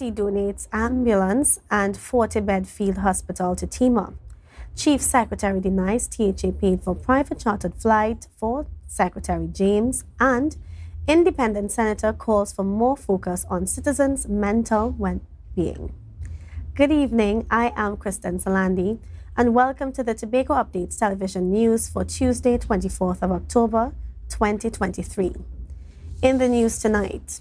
RIC donates ambulance and 40-bed field hospital to Tema. Chief Secretary denies THA paid for private chartered flight for Secretary James, and independent senator calls for more focus on citizens' mental well-being. Good evening, I am Kristen Salandi, and welcome to the Tobago Updates television news for Tuesday, 24th of October, 2023. In the news tonight,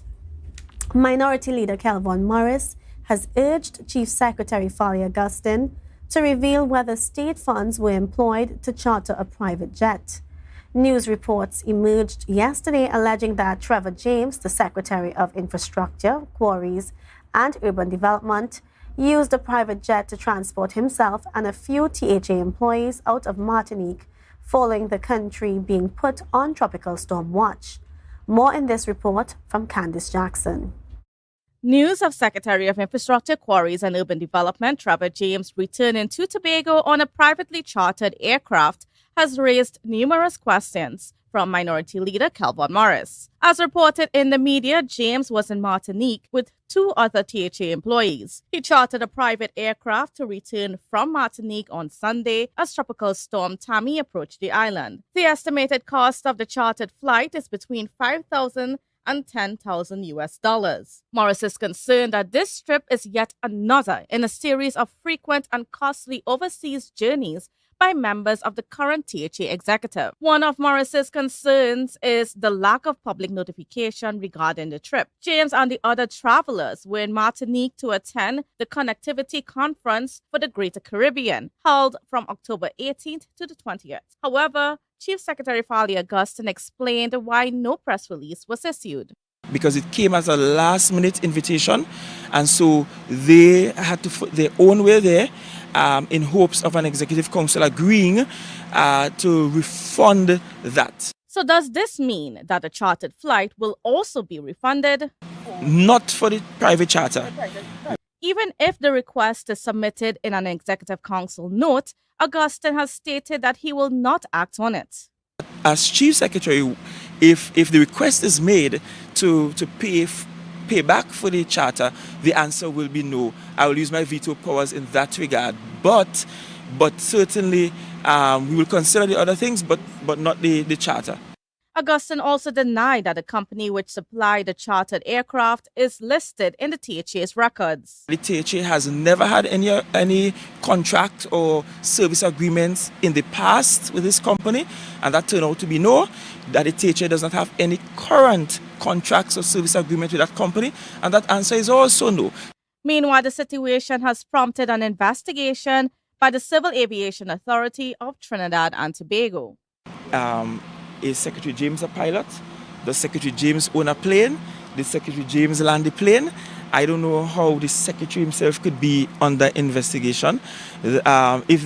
Minority Leader Kelvon Morris has urged Chief Secretary Foley Augustine to reveal whether state funds were employed to charter a private jet. News reports emerged yesterday alleging that Trevor James, the Secretary of Infrastructure, Quarries and Urban Development, used a private jet to transport himself and a few THA employees out of Martinique following the country being put on tropical storm watch. More in this report from Candice Jackson. News of Secretary of Infrastructure, Quarries and Urban Development Trevor James returning to Tobago on a privately chartered aircraft has raised numerous questions from Minority Leader Kelvon Morris. As reported in the media, James was in Martinique with two other THA employees. He chartered a private aircraft to return from Martinique on Sunday as Tropical Storm Tammy approached the island. The estimated cost of the chartered flight is between $5,000 and $10,000 US. Morris is concerned that this trip is yet another in a series of frequent and costly overseas journeys by members of the current THA executive. One of Morris's concerns is the lack of public notification regarding the trip. James and the other travelers were in Martinique to attend the Connectivity Conference for the Greater Caribbean, held from October 18th to the 20th. However, Chief Secretary Foley Augustine explained why no press release was issued. Because it came as a last-minute invitation, and so they had to put their own way there in hopes of an executive council agreeing to refund that. So does this mean that the chartered flight will also be refunded? Not for the private charter. Even if the request is submitted in an executive council note, Augustine has stated that he will not act on it. As Chief Secretary, if the request is made to pay back for the charter, the answer will be no. I will use my veto powers in that regard. But certainly we will consider the other things, but not the charter. Augustine also denied that the company which supplied the chartered aircraft is listed in the THA's records. The THA has never had any contract or service agreements in the past with this company, and that turned out to be no, that the THA does not have any current contracts or service agreement with that company, and that answer is also no. Meanwhile, the situation has prompted an investigation by the Civil Aviation Authority of Trinidad and Tobago. Is Secretary James a pilot? Does Secretary James own a plane? Did Secretary James land the plane? I don't know how the Secretary himself could be under investigation. If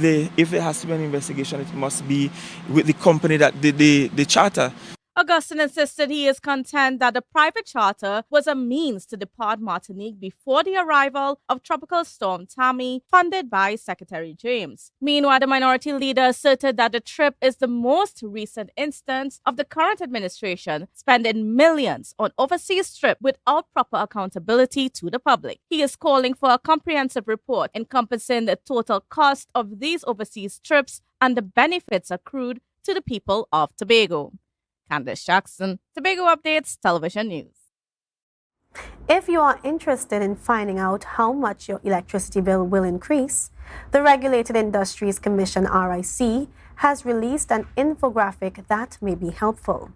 there has to be an investigation, it must be with the company that did the charter. Augustine insisted he is content that the private charter was a means to depart Martinique before the arrival of Tropical Storm Tammy, funded by Secretary James. Meanwhile, the minority leader asserted that the trip is the most recent instance of the current administration spending millions on overseas trips without proper accountability to the public. He is calling for a comprehensive report encompassing the total cost of these overseas trips and the benefits accrued to the people of Tobago. Candice Jackson, Tobago Updates Television News. If you are interested in finding out how much your electricity bill will increase, the Regulated Industries Commission (RIC) has released an infographic that may be helpful.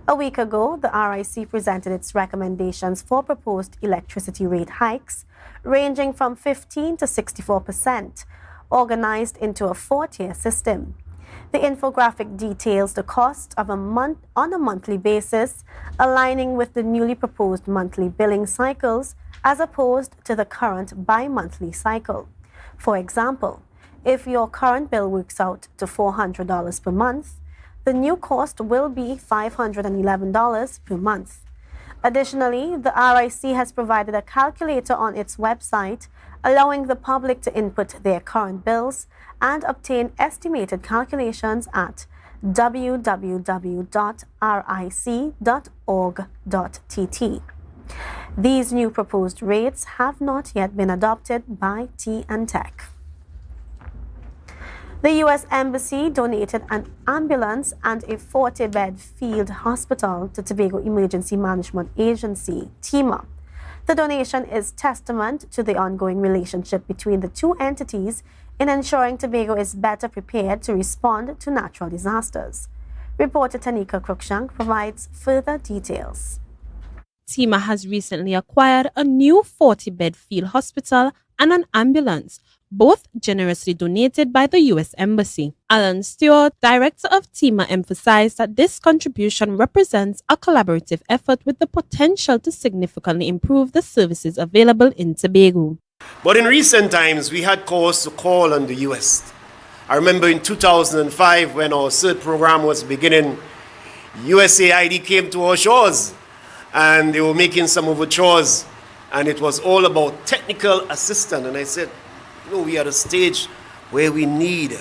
A week ago, the RIC presented its recommendations for proposed electricity rate hikes ranging from 15% to 64%, organized into a 4-tier system. The infographic details the cost of on a monthly basis, aligning with the newly proposed monthly billing cycles as opposed to the current bi-monthly cycle. For example, if your current bill works out to $400 per month, the new cost will be $511 per month. Additionally, the RIC has provided a calculator on its website, allowing the public to input their current bills and obtain estimated calculations at www.ric.org.tt. These new proposed rates have not yet been adopted by T&TEC. The U.S. Embassy donated an ambulance and a 40-bed field hospital to Tobago Emergency Management Agency, TEMA. The donation is testament to the ongoing relationship between the two entities in ensuring Tobago is better prepared to respond to natural disasters. Reporter Tanika Cruikshank provides further details. TEMA has recently acquired a new 40-bed field hospital and an ambulance, both generously donated by the U.S. Embassy. Alan Stewart, director of TEMA, emphasized that this contribution represents a collaborative effort with the potential to significantly improve the services available in Tobago. But in recent times, we had cause to call on the U.S. I remember in 2005 when our CERT program was beginning, USAID came to our shores and they were making some overtures, and it was all about technical assistance. And I said, we are at a stage where we need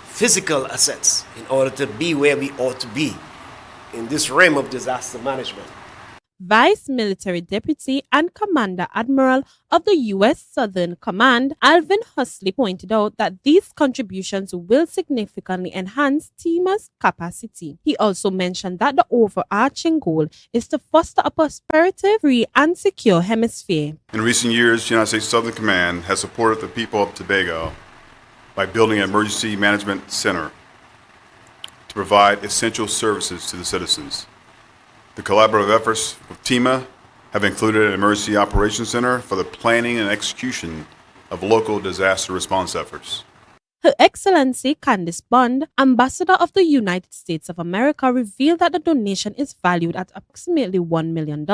physical assets in order to be where we ought to be in this realm of disaster management. Vice Military Deputy and Commander Admiral of the U.S. Southern Command, Alvin Huxley, pointed out that these contributions will significantly enhance TEMA's capacity. He also mentioned that the overarching goal is to foster a prosperous, free, and secure hemisphere. In recent years, the United States Southern Command has supported the people of Tobago by building an emergency management center to provide essential services to the citizens. The collaborative efforts of TEMA have included an emergency operations center for the planning and execution of local disaster response efforts. Her Excellency Candice Bond, Ambassador of the United States of America, revealed that the donation is valued at approximately $1 million.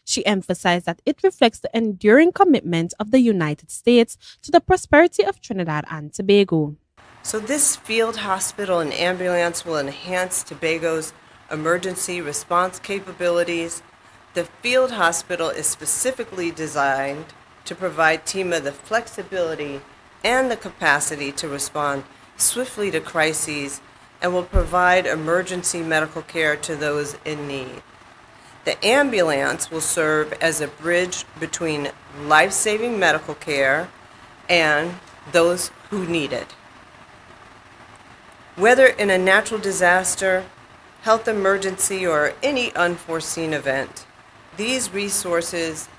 She emphasized that it reflects the enduring commitment of the United States to the prosperity of Trinidad and Tobago. So this field hospital and ambulance will enhance Tobago's emergency response capabilities. The field hospital is specifically designed to provide TEMA the flexibility and the capacity to respond swiftly to crises and will provide emergency medical care to those in need. The ambulance will serve as a bridge between life-saving medical care and those who need it. Whether in a natural disaster, health emergency, or any unforeseen event, these resources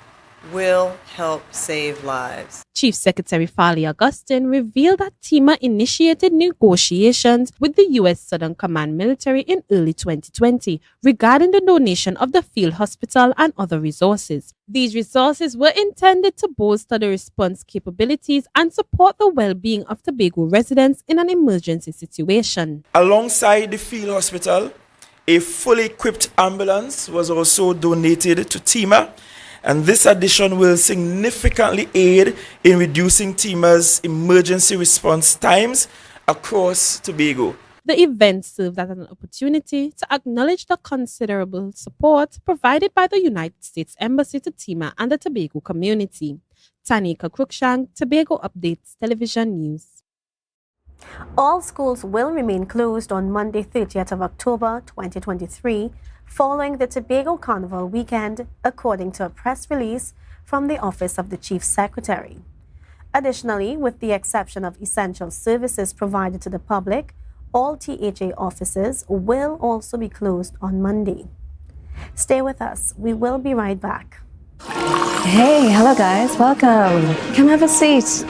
will help save lives. Chief Secretary Farley Augustine revealed that TEMA initiated negotiations with the U.S. Southern Command military in early 2020 regarding the donation of the field hospital and other resources. These resources were intended to bolster the response capabilities and support the well-being of Tobago residents in an emergency situation. Alongside the field hospital, a fully equipped ambulance was also donated to TEMA, and this addition will significantly aid in reducing TEMA's emergency response times across Tobago. The event served as an opportunity to acknowledge the considerable support provided by the United States Embassy to TEMA and the Tobago community. Tanika Cruikshank, Tobago Updates Television News. All schools will remain closed on Monday, 30th of October 2023, following the Tobago Carnival weekend, according to a press release from the Office of the Chief Secretary. Additionally, with the exception of essential services provided to the public, all THA offices will also be closed on Monday. Stay with us. We will be right back. Hey, hello guys, welcome. Come have a seat.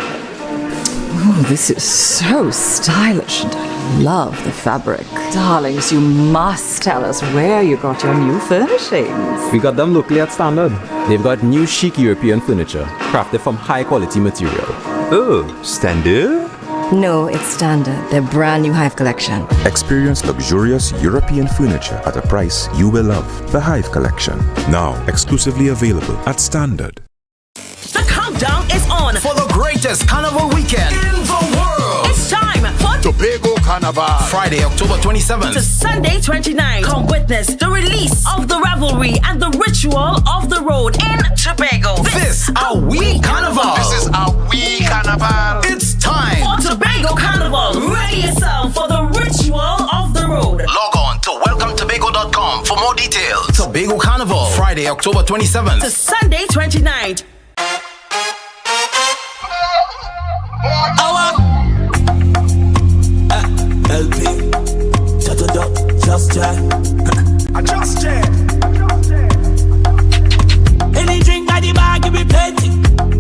Oh, this is so stylish and I love the fabric. Darlings, you must tell us where you got your new furnishings. We got them locally at Standard. They've got new chic European furniture, crafted from high quality material. Oh, Standard? No, it's Standard, their brand new Hive collection. Experience luxurious European furniture at a price you will love. The Hive collection, now exclusively available at Standard. The countdown is on for the greatest carnival weekend in the world. It's time for Tobago Carnival, Friday, October 27th to Sunday 29th. Come witness the release of the revelry and the ritual of the road in Tobago. This our wee carnival. This is our wee carnival. It's time for Tobago Carnival. Ready yourself for the ritual of the road. Log on to welcometobago.com for more details. Tobago Carnival, Friday, Saturday, October 27th to Sunday 29th. LP, just Jet. Any drink by the bar, give me plenty.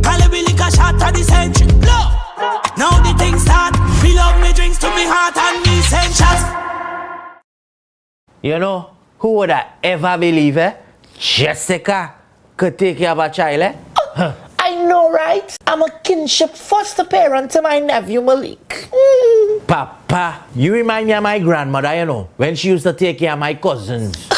Calibre liquor shot at the century. Look, now the thing start. Me love me drinks to me heart and me send shots. You know, who would I ever believe, Jessica could take care of a child, I know, right? I'm a kinship foster parent to my nephew Malik. Papa, you remind me of my grandmother, you know, when she used to take care of my cousins.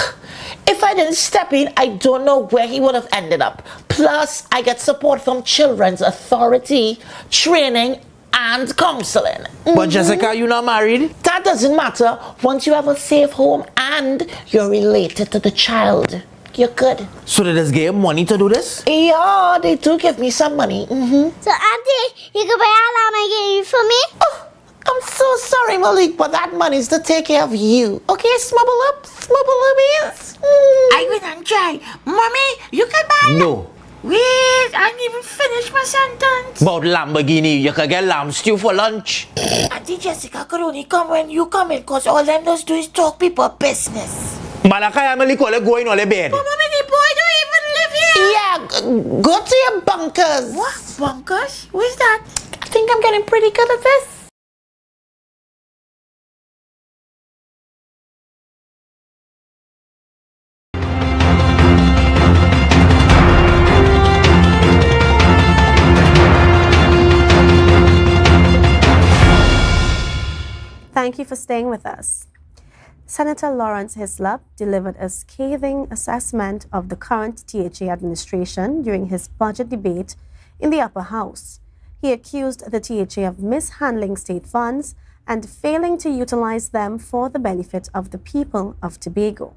If I didn't step in, I don't know where he would have ended up. Plus, I get support from Children's Authority, training, and counseling. But Jessica, you're not married? That doesn't matter. Once you have a safe home and you're related to the child, you're good. So they just gave money to do this? Yeah, they do give me some money. So, Auntie, you can buy all my games for me? Oh, I'm so sorry, Malik, but that money's to take care of you. Okay, smubble up, beans. I will not try. Mommy, you can buy. No. Wait, I didn't even finish my sentence. About Lamborghini, you can get lamb stew for lunch. Auntie Jessica could only come when you come in, because all them does do is talk people business. Malakay, I'm only going on the bed. But Mommy, the boy don't even live here. Yeah, go to your bunkers. What? Bunkers? Where's that? I think I'm getting pretty good at this. Thank you for staying with us. Senator Lawrence Hislop delivered a scathing assessment of the current THA administration during his budget debate in the upper house. He accused the THA of mishandling state funds and failing to utilize them for the benefit of the people of Tobago.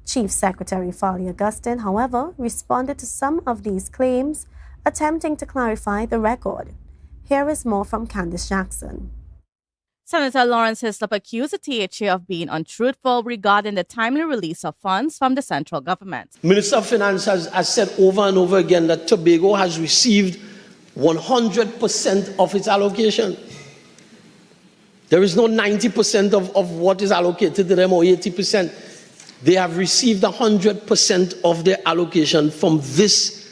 Chief Secretary Farley Augustine, however, responded to some of these claims, attempting to clarify the record. Here is more from Candice Jackson. Senator Lawrence Hislop accused the THA of being untruthful regarding the timely release of funds from the central government. Minister of Finance has said over and over again that Tobago has received 100% of its allocation. There is no 90% of what is allocated to them or 80%. They have received 100% of their allocation from this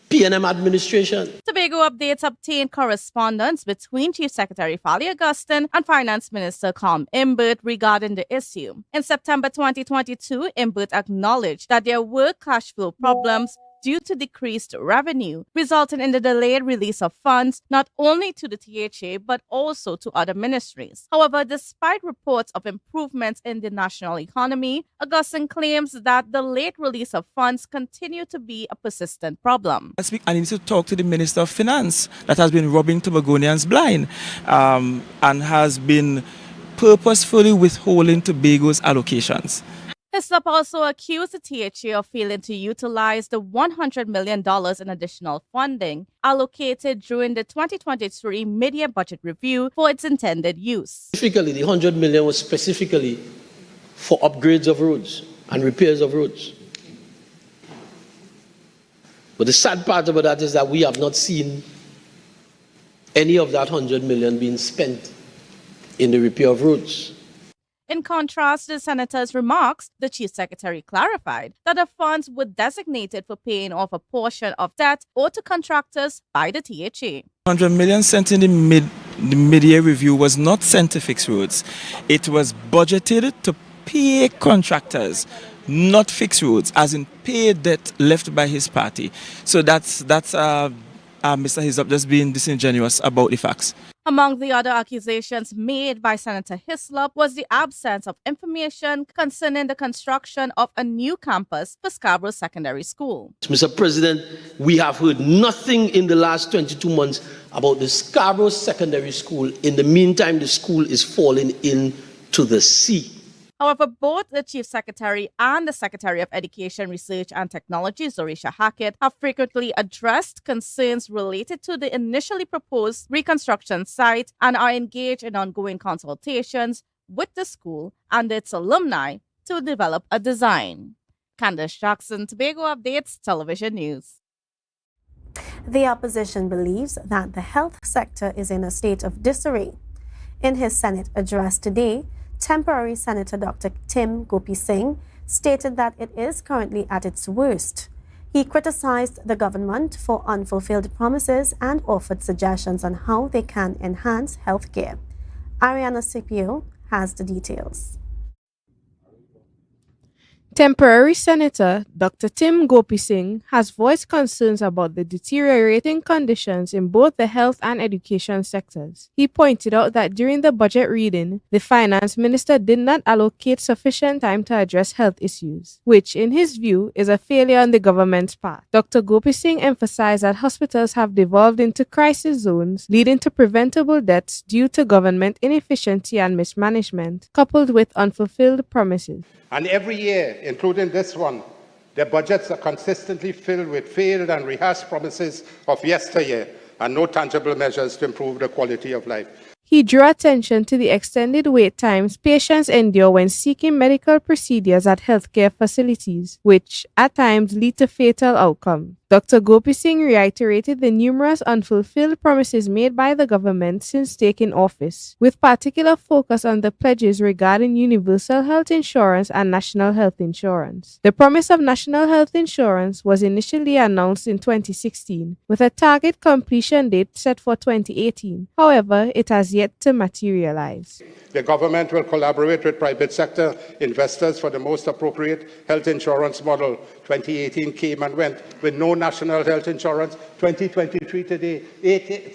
PNM administration. Tobago updates obtained correspondence between Chief Secretary Farley Augustine and Finance Minister Com Imbert regarding the issue. In September 2022, Imbert acknowledged that there were cash flow problems due to decreased revenue, resulting in the delayed release of funds not only to the THA but also to other ministries. However, despite reports of improvements in the national economy, Augustine claims that the late release of funds continue to be a persistent problem. I need to talk to the Minister of Finance that has been robbing Tobagonians blind and has been purposefully withholding Tobago's allocations. Hislop also accused the THA of failing to utilize the $100 million in additional funding allocated during the 2023 mid-year budget review for its intended use. Specifically, the $100 million was specifically for upgrades of roads and repairs of roads. But the sad part about that is that we have not seen any of that $100 million being spent in the repair of roads. In contrast to the senator's remarks, the chief secretary clarified that the funds were designated for paying off a portion of debt owed to contractors by the THA. $100 million sent in the mid-year review was not sent to fix roads. It was budgeted to pay contractors, not fix roads, as in pay debt left by his party. So that's Mr. Hislop just being disingenuous about the facts. Among the other accusations made by Senator Hislop was the absence of information concerning the construction of a new campus for Scarborough Secondary School. Mr. President, we have heard nothing in the last 22 months about the Scarborough Secondary School. In the meantime, the school is falling into the sea. However, both the Chief Secretary and the Secretary of Education, Research and Technology, Zorisha Hackett, have frequently addressed concerns related to the initially proposed reconstruction site and are engaged in ongoing consultations with the school and its alumni to develop a design. Candace Jackson, Tobago Updates Television News. The opposition believes that the health sector is in a state of disarray. In his Senate address today, temporary Senator Dr. Tim Gopi Singh stated that it is currently at its worst. He criticized the government for unfulfilled promises and offered suggestions on how they can enhance health care. Ariana Scipio has the details. Temporary Senator Dr. Tim Gopi Singh has voiced concerns about the deteriorating conditions in both the health and education sectors. He pointed out that during the budget reading, the finance minister did not allocate sufficient time to address health issues, which, in his view, is a failure on the government's part. Dr. Gopi Singh emphasized that hospitals have devolved into crisis zones, leading to preventable deaths due to government inefficiency and mismanagement, coupled with unfulfilled promises. And every year, including this one, their budgets are consistently filled with failed and rehearsed promises of yesteryear and no tangible measures to improve the quality of life. He drew attention to the extended wait times patients endure when seeking medical procedures at healthcare facilities, which at times lead to fatal outcomes. Dr. Gopi Singh reiterated the numerous unfulfilled promises made by the government since taking office, with particular focus on the pledges regarding universal health insurance and national health insurance. The promise of national health insurance was initially announced in 2016, with a target completion date set for 2018. However, it has yet to materialize. The government will collaborate with private sector investors for the most appropriate health insurance model. 2018 came and went with no national health insurance. 2023 today,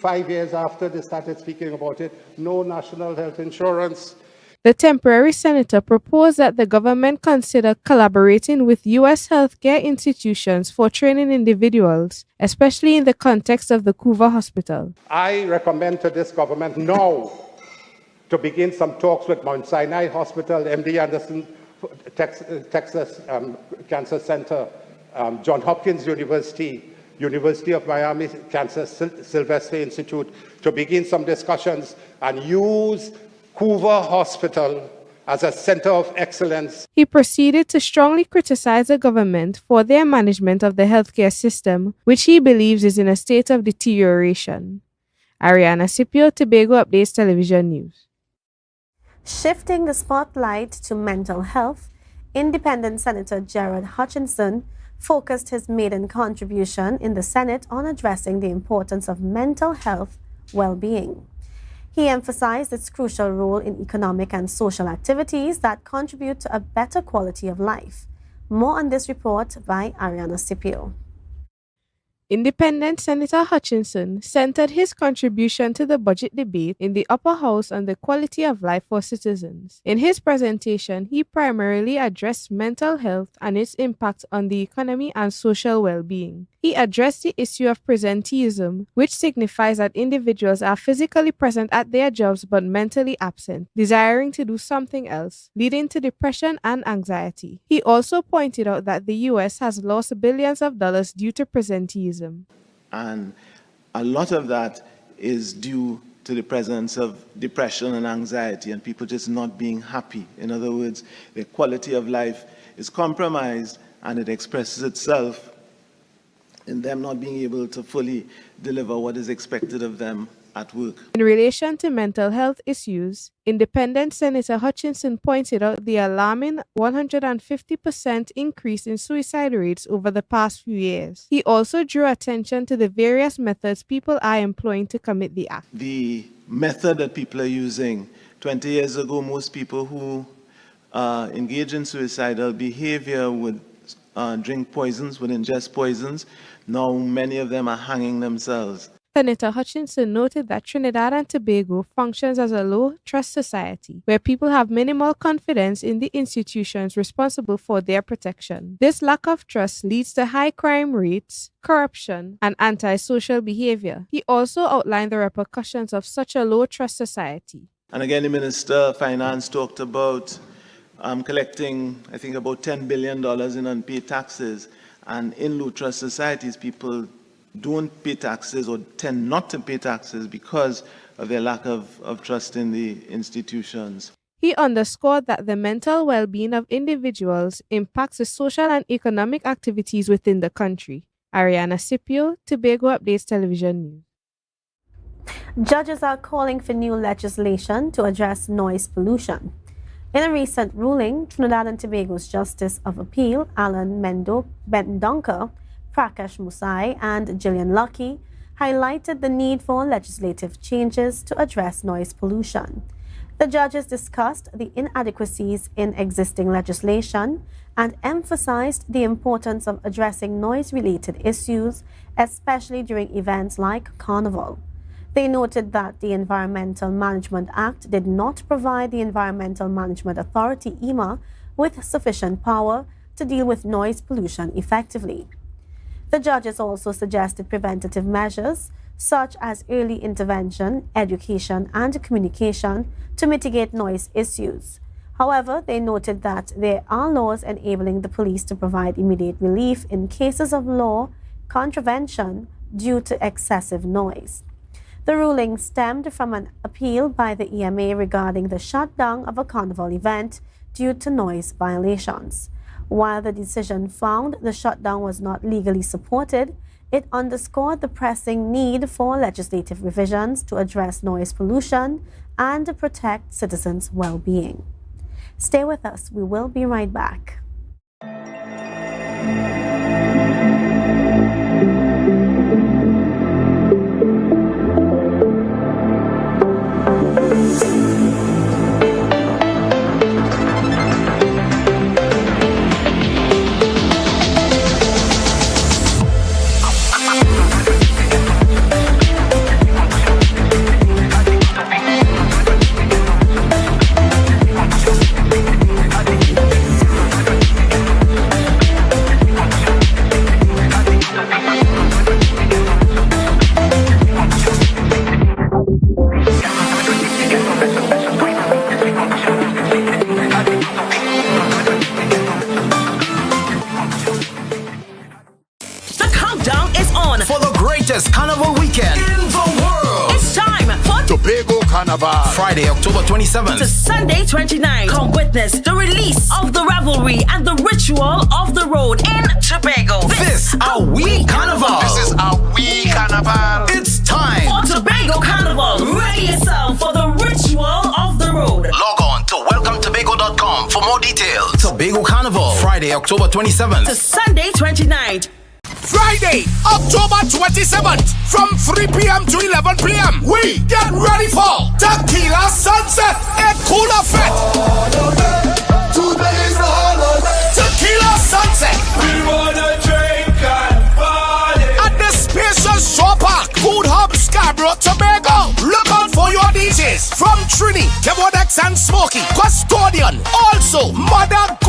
5 years after they started speaking about it, no national health insurance. The temporary senator proposed that the government consider collaborating with U.S. healthcare institutions for training individuals, especially in the context of the Couva Hospital. I recommend to this government now to begin some talks with Mount Sinai Hospital, MD Anderson, Texas Cancer Center, Johns Hopkins University, University of Miami Cancer Sylvester Institute, to begin some discussions and use Couva Hospital as a center of excellence. He proceeded to strongly criticize the government for their management of the healthcare system, which he believes is in a state of deterioration. Ariana Scipio, Tobago Updates Television News. Shifting the spotlight to mental health, Independent Senator Gerard Hutchinson focused his maiden contribution in the Senate on addressing the importance of mental health well-being. He emphasized its crucial role in economic and social activities that contribute to a better quality of life. More on this report by Ariana Scipio. Independent Senator Hutchinson centered his contribution to the budget debate in the upper house on the quality of life for citizens. In his presentation, he primarily addressed mental health and its impact on the economy and social well-being. He addressed the issue of presenteeism, which signifies that individuals are physically present at their jobs but mentally absent, desiring to do something else, leading to depression and anxiety. He also pointed out that the U.S. has lost billions of dollars due to presenteeism. And a lot of that is due to the presence of depression and anxiety and people just not being happy. In other words, their quality of life is compromised and it expresses itself in them not being able to fully deliver what is expected of them at work. In relation to mental health issues, Independent Senator Hutchinson pointed out the alarming 150% increase in suicide rates over the past few years. He also drew attention to the various methods people are employing to commit the act. The method that people are using, 20 years ago, most people who engage in suicidal behavior would drink poisons, would ingest poisons. Now many of them are hanging themselves. Senator Hutchinson noted that Trinidad and Tobago functions as a low-trust society, where people have minimal confidence in the institutions responsible for their protection. This lack of trust leads to high crime rates, corruption, and antisocial behavior. He also outlined the repercussions of such a low-trust society. And again, the Minister of Finance talked about collecting, I think, about $10 billion in unpaid taxes. And in low-trust societies, people don't pay taxes or tend not to pay taxes because of their lack of trust in the institutions. He underscored that the mental well-being of individuals impacts the social and economic activities within the country. Ariana Scipio, Tobago Updates Television News. Judges are calling for new legislation to address noise pollution. In a recent ruling, Trinidad and Tobago's Justice of Appeal, Alan Mendonca, Prakash Musai, and Gillian Lucky highlighted the need for legislative changes to address noise pollution. The judges discussed the inadequacies in existing legislation and emphasized the importance of addressing noise-related issues, especially during events like Carnival. They noted that the Environmental Management Act did not provide the Environmental Management Authority, EMA, with sufficient power to deal with noise pollution effectively. The judges also suggested preventative measures such as early intervention, education, and communication to mitigate noise issues. However, they noted that there are laws enabling the police to provide immediate relief in cases of law contravention due to excessive noise. The ruling stemmed from an appeal by the EMA regarding the shutdown of a carnival event due to noise violations. While the decision found the shutdown was not legally supported, it underscored the pressing need for legislative revisions to address noise pollution and protect citizens' well-being. Stay with us. We will be right back. Friday, October 27th to Sunday 29th. Come witness the release of the revelry and the ritual of the road in Tobago. This our wee carnival. This is our wee carnival. It's time for Tobago Carnival. Ready yourself for the ritual of the road. Log on to welcometobago.com for more details. Tobago Carnival, Friday, October 27th to Sunday 29th. Friday, October 27th, from 3 p.m. to 11 p.m. We get ready for Tequila Sunset and Cooler Fete. Today's the holiday. Tequila Sunset. We wanna drink and party. At the spacious Shore Park, Food Hub, Scarborough, Tobago. Look out for your DJs from Trini, Kevodex and Smokey, Custodian. Also, Mother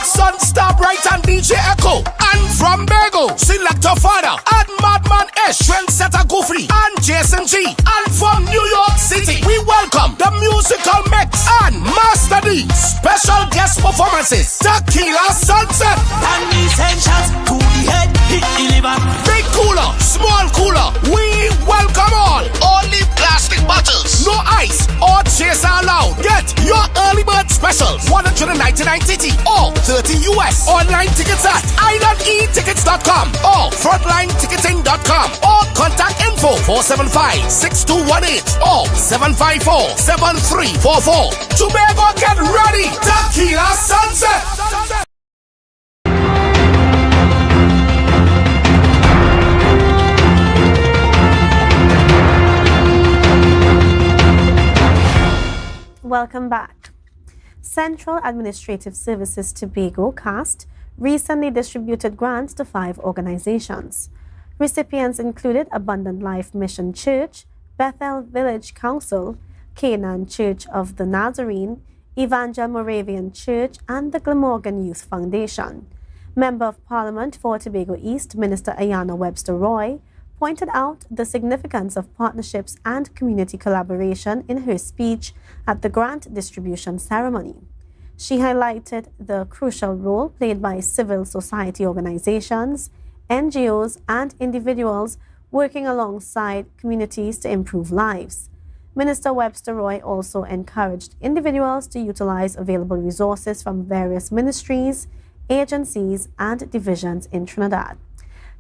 Son, Star Bright and DJ Echo. And from Bago, Selector Father, and Madman Esh, Trendsetter Goofy, and Jason G. And from New York City, we welcome the Musical Mix and Master D. Special guest performances, Tequila Sunset. And essentials to the head, hit the liver. Big cooler, small cooler, we welcome all. Only plastic bottles, no ice or chaser allowed. Get your early bird specials, 199 city or 30 US. Online tickets at islandetickets.com or frontlineticketing.com or contact info 475-6218 or 754-7344. Tobago, get ready. Tequila Sunset. Welcome back. Central Administrative Services Tobago CAST recently distributed grants to 5 organizations. Recipients included Abundant Life Mission Church, Bethel Village Council, Canaan Church of the Nazarene, Evangel Moravian Church, and the Glamorgan Youth Foundation. Member of Parliament for Tobago East, Minister Ayanna Webster Roy, pointed out the significance of partnerships and community collaboration in her speech at the grant distribution ceremony. She highlighted the crucial role played by civil society organizations, NGOs, and individuals working alongside communities to improve lives. Minister Webster Roy also encouraged individuals to utilize available resources from various ministries, agencies, and divisions in Trinidad.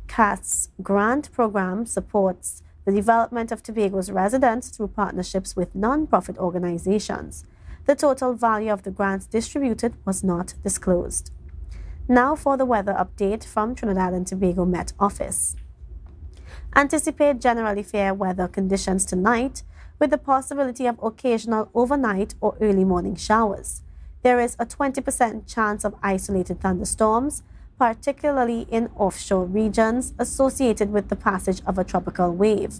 CAST's grant program supports the development of Tobago's residents through partnerships with non-profit organizations. The total value of the grants distributed was not disclosed. Now for the weather update from Trinidad and Tobago Met Office. Anticipate generally fair weather conditions tonight with the possibility of occasional overnight or early morning showers. There is a 20% chance of isolated thunderstorms, particularly in offshore regions associated with the passage of a tropical wave.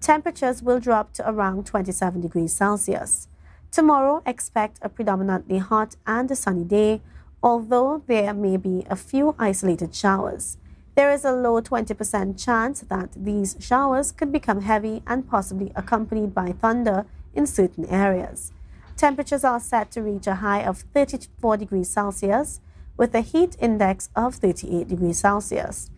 Temperatures will drop to around 27 degrees Celsius. Tomorrow, expect a predominantly hot and sunny day, although there may be a few isolated showers. There is a low 20% chance that these showers could become heavy and possibly accompanied by thunder in certain areas. Temperatures are set to reach a high of 34 degrees Celsius with a heat index of 38 degrees Celsius.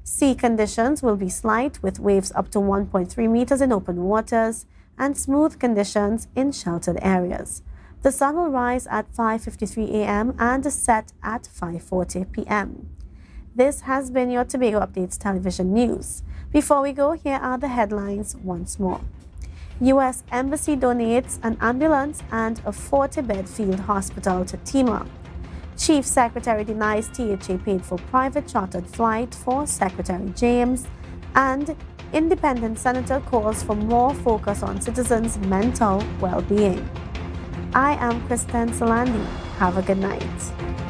Sea conditions will be slight with waves up to 1.3 meters in open waters and smooth conditions in sheltered areas. The sun will rise at 5:53 a.m. and set at 5:40 p.m. This has been your Tobago Updates television news. Before we go, here are the headlines once more. U.S. Embassy donates an ambulance and a 40-bed field hospital to Timor. Chief Secretary denies THA paid for private chartered flight for Secretary James. And independent senator calls for more focus on citizens' mental well-being. I am Kristen Solandi. Have a good night.